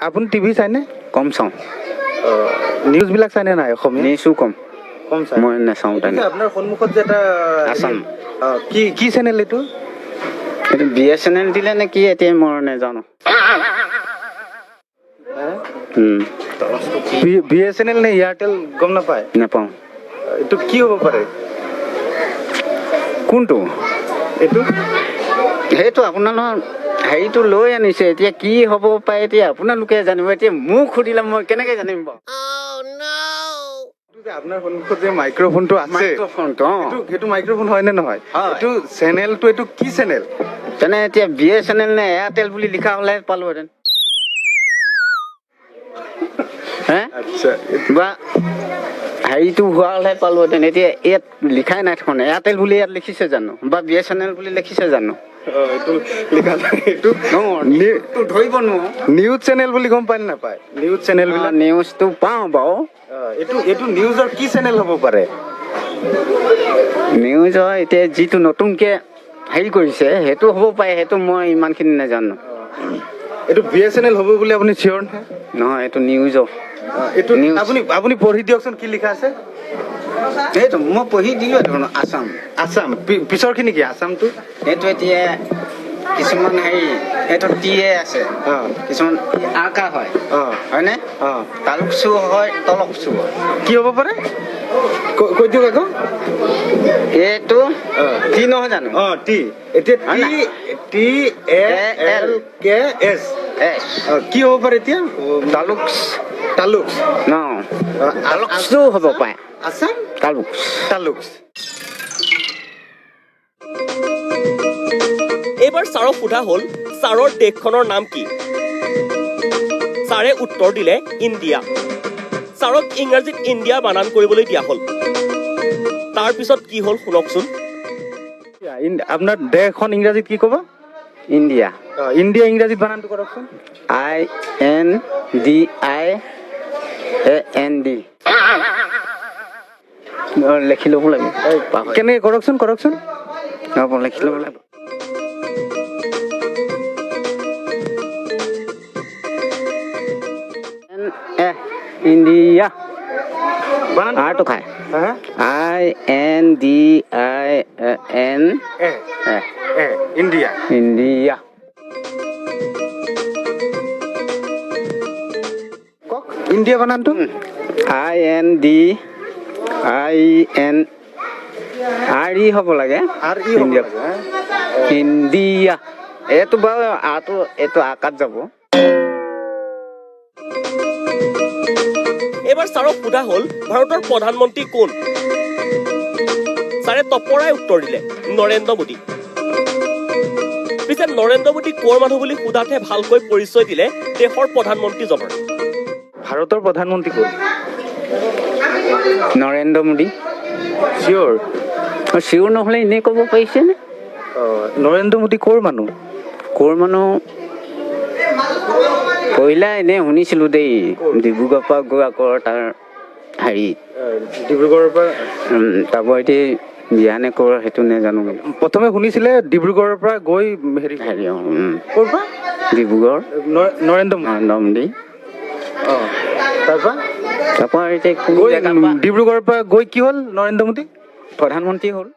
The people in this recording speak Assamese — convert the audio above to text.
আপুনি টিভি চাইনে? কম চাওঁ। নিউজবিলাক চাইনে নাই অসমীয়া? নিউজো কম চাই। মই নাচাওঁ তেনে। আপোনাৰ সন্মুখত যে এটা আছাম কি চেনেল এইটো? এইটো BSNL দিলে নে কি এতিয়া মই নাজানো। BSNL নে এয়াৰটেল গম নাপায়? নাপাওঁ। এইটো কি হ'ব পাৰে? কোনটো? এইটো সেইটো আপোনালোকৰ হেৰিটো লৈ আনিছে, এতিয়া কি হ'ব পাৰে এতিয়া আপোনালোকে জানিব। এতিয়া মোক সুধিলে মই কেনেকে জানিম বাৰু? আপোনাৰ সন্মুখত যে মাইক্ৰফোনটো আছে, মাইক্ৰফোনটো সেইটো মাইক্ৰফোন হয় নে নহয়? এইটো চেনেলটো এইটো কি চেনেল? তেনে এতিয়া BSNL নে এয়াৰটেল বুলি লিখা হ'লে পালোহেঁতেন। হে আচ্ছা, বা হেৰিটো হোৱা হ'লে পালোহেঁতেন। এতিয়া ইয়াত লিখাই নাই দেখোন। এয়াৰটেল বুলি ইয়াত লিখিছে জানো বা BSNL বুলি লিখিছে জানো? এইটো লিখা নাই। এইটো ধৰিব নোৱাৰো। নিউজ চেনেল বুলি গম পায় নে নাপায়? নিউজ চেনেল বিলাক নিউজটো পাওঁ বাৰু। এইটো নিউজৰ কি চেনেল হ'ব পাৰে? নিউজৰ এতিয়া যিটো নতুনকে হেৰি কৰিছে সেইটো হ'ব পাৰে, সেইটো মই ইমানখিনি নাজানো। এইটো BSNL হ'ব বুলি আপুনি চিয়ৰ নে? নহয়, এইটো নিউজৰ। এইটো আপুনি পঢ়ি দিয়কচোন কি লিখা আছে। সেইটো মই পঢ়ি দিলোঁ দেখোন। আছাম পিছৰখিনি কি আছামটো? সেইটো এতিয়া কিছুমান হেৰি সেইটো টিয়ে আছে, কিছুমান আকা হয়, হয়নে? তালুকচু হয়, তলকচু হয়। কি হ'ব পাৰে কৈ দিয়ক আকৌ। এইটো টি নহয় জানো? টি। এতিয়া TALKS কি হ'ব পাৰে এতিয়া? তালুকচ তালুকচু হ'ব পাৰে। আছাম তালুকচ। এইবাৰ ছাৰক সোধা হ'ল ছাৰৰ দেশখনৰ নাম কি? ছাৰে উত্তৰ দিলে ইণ্ডিয়া। ছাৰক ইংৰাজীত ইণ্ডিয়া বানান কৰিবলৈ দিয়া হ'ল। তাৰ পিছত কি হ'ল শুনকচোন। আপোনাৰ দেশখন ইংৰাজীত কি ক'ব? ইণ্ডিয়া। ইণ্ডিয়া ইংৰাজীত বানানটো কৰকচোন। INDIAND লিখি ল'ব লাগিব। কেনেকৈ কৰকচোন লিখি ল'ব লাগিব। ইণ্ডিয়া আৰটো খায়। INDIAN India. কওক ইণ্ডিয়া বানানটো। INDIAN RE হ'ব লাগে। ইণ্ডিয়া। এইটো বাৰু এইটো আকাত যাব। এইবাৰ ছাৰক সোধা হ'ল ভাৰতৰ প্ৰধানমন্ত্ৰী কোন? ছাৰে তপৰাই উত্তৰ দিলে নৰেন্দ্ৰ মোদী। পিছে নৰেন্দ্ৰ মোদী ক'ৰ মানুহ বুলি সোধাতহে ভালকৈ পৰিচয় দিলে দেশৰ প্ৰধানমন্ত্ৰীজনৰ। ভাৰতৰ প্ৰধানমন্ত্ৰী কোন? নৰেন্দ্ৰ মোদী। চিয়'ৰ নহ'লে এনেই ক'ব পাৰিছেনে? নৰেন্দ্ৰ মোদী ক'ৰ মানুহ? পহিলা এনেই শুনিছিলোঁ দেই, ডিব্ৰুগড়ৰ পৰা গৈ আকৌ তাৰ হেৰি ডিব্ৰুগড়ৰ পৰা তাৰপৰা এতিয়া বিয়ানে ক'ৰ সেইটো নাজানো। প্ৰথমে শুনিছিলে ডিব্ৰুগড়ৰ পৰা গৈ হেৰি ক'ৰ পৰা? ডিব্ৰুগড় নৰেন্দ্ৰ মোদী। তাৰপৰা এতিয়া ডিব্ৰুগড়ৰ পৰা গৈ কি হ'ল নৰেন্দ্ৰ মোদী? প্ৰধানমন্ত্ৰী হ'ল।